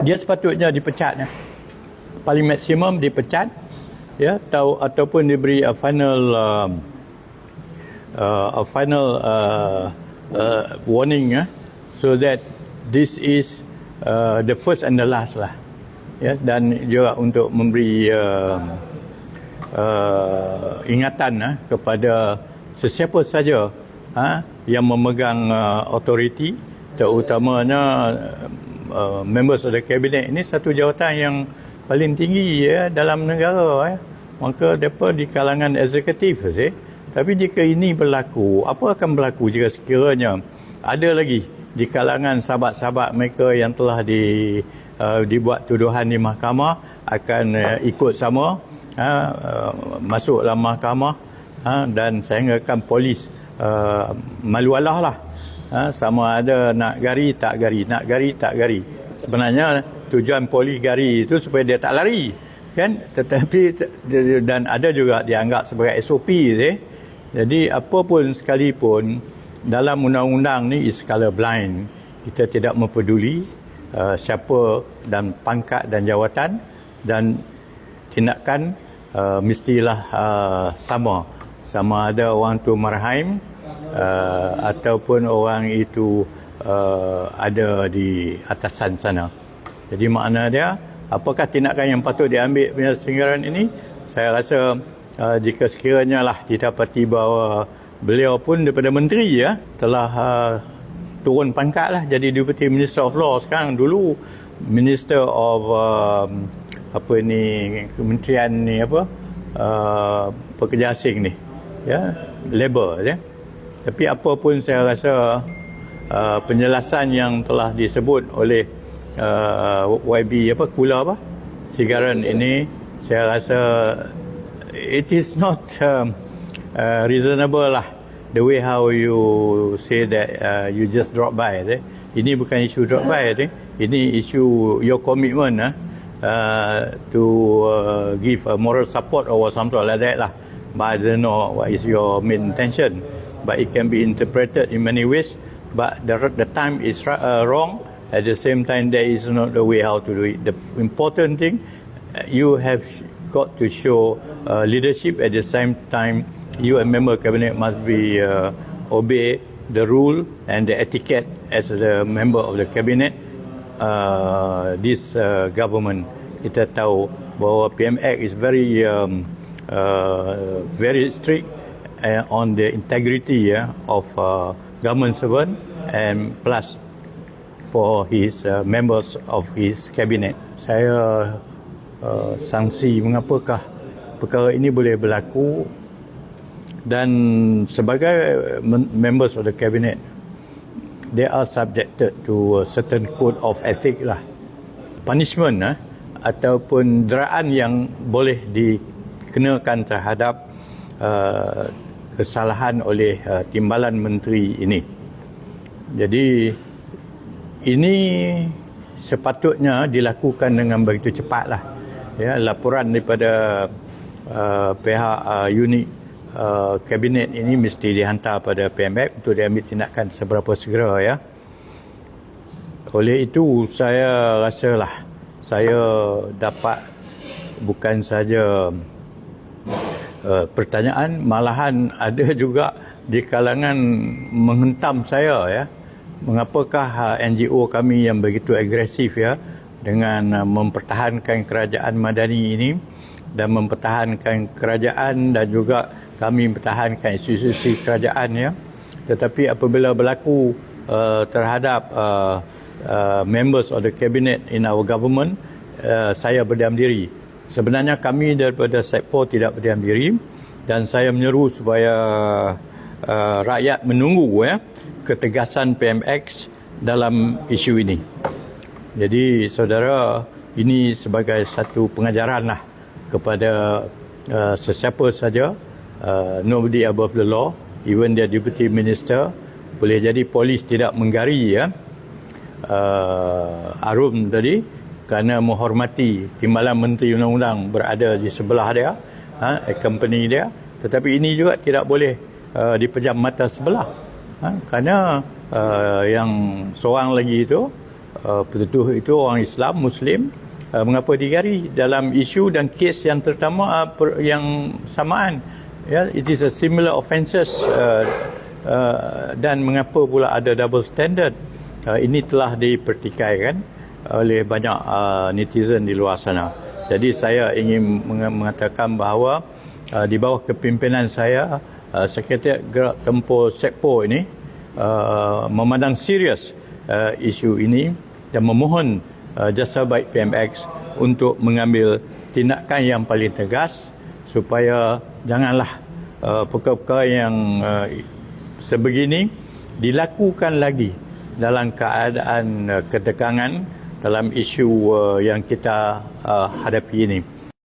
Dia sepatutnya dipecat ya. Paling maksimum dipecat ya, ataupun diberi a final warning ya, so that this is the first and the last lah ya, dan juga untuk memberi ingatan kepada sesiapa saja yang memegang authority, terutamanya members of the cabinet. Ini satu jawatan yang paling tinggi ya dalam negara ya. Maka mereka di kalangan eksekutif Tapi jika ini berlaku, apa akan berlaku jika sekiranya ada lagi di kalangan sahabat-sahabat mereka yang telah dibuat tuduhan di mahkamah akan ikut sama masuk dalam mahkamah dan sehinggakan polis malu-alah lah sama ada nak gari tak gari. Sebenarnya tujuan polis gari itu supaya dia tak lari kan, tetapi dan ada juga dianggap sebagai SOP Jadi apa pun sekalipun dalam undang-undang ni is color blind. Kita tidak mempeduli siapa dan pangkat dan jawatan, dan tindakan mestilah sama ada orang tu marhaim ataupun orang itu ada di atasan sana. Jadi makna dia, apakah tindakan yang patut diambil penyelenggaraan ini? Saya rasa jika sekiranya lah didapati bahawa beliau pun daripada menteri telah turun pangkat lah jadi Deputy Minister of Law sekarang. Dulu Minister of kementerian ni pekerja asing ni Labour Tapi apa pun saya rasa penjelasan yang telah disebut oleh YB Sigaran ini, saya rasa it is not reasonable lah the way how you say that you just drop by. Ini bukan isu drop by, ini isu your commitment to give a moral support or something like that lah. But I don't know what is your main intention, but it can be interpreted in many ways. But the time is wrong. At the same time, that is not the way how to do it. The important thing, you have got to show leadership. At the same time, you a member cabinet must be obey the rule and the etiquette as the member of the cabinet. This government, kita tahu bahawa PM Act is very strict on the integrity of government servant, and plus for his members of his cabinet. Saya sangsi mengapakah perkara ini boleh berlaku, dan sebagai members of the cabinet, they are subjected to a certain code of ethic lah. Punishment ataupun deraan yang boleh dikenakan terhadap kesalahan oleh timbalan menteri ini. Jadi ini sepatutnya dilakukan dengan begitu cepatlah. Laporan daripada pihak unit kabinet ini mesti dihantar pada PMAC untuk diambil tindakan seberapa segera Oleh itu saya rasalah saya dapat bukan saja pertanyaan, malahan ada juga di kalangan menghentam saya mengapakah NGO kami yang begitu agresif dengan mempertahankan kerajaan madani ini dan mempertahankan kerajaan, dan juga kami mempertahankan institusi kerajaan tetapi apabila berlaku terhadap members of the cabinet in our government, saya berdiam diri. Sebenarnya kami daripada Sekpol tidak berdiam diri, dan saya menyeru supaya rakyat menunggu ketegasan PMX dalam isu ini. Jadi saudara, ini sebagai satu pengajaran kepada sesiapa saja, nobody above the law, even the deputy minister. Boleh jadi polis tidak menggari Arum tadi kerana menghormati timbalan menteri undang-undang berada di sebelah dia, company dia, tetapi ini juga tidak boleh dipejam mata sebelah, kerana yang seorang lagi itu Petuduh itu orang Islam, Muslim. Mengapa digari dalam isu dan kes yang terutama yang samaan? Ya, it is a similar offences dan mengapa pula ada double standard? Ini telah dipertikaikan oleh banyak netizen di luar sana. Jadi saya ingin mengatakan bahawa di bawah kepimpinan saya, Sekretariat Gerak Tempur Sekpo ini memandang serius isu ini dan memohon Jasa Baik PMX untuk mengambil tindakan yang paling tegas supaya janganlah perkara-perkara yang sebegini dilakukan lagi dalam keadaan ketegangan dalam isu yang kita hadapi ini.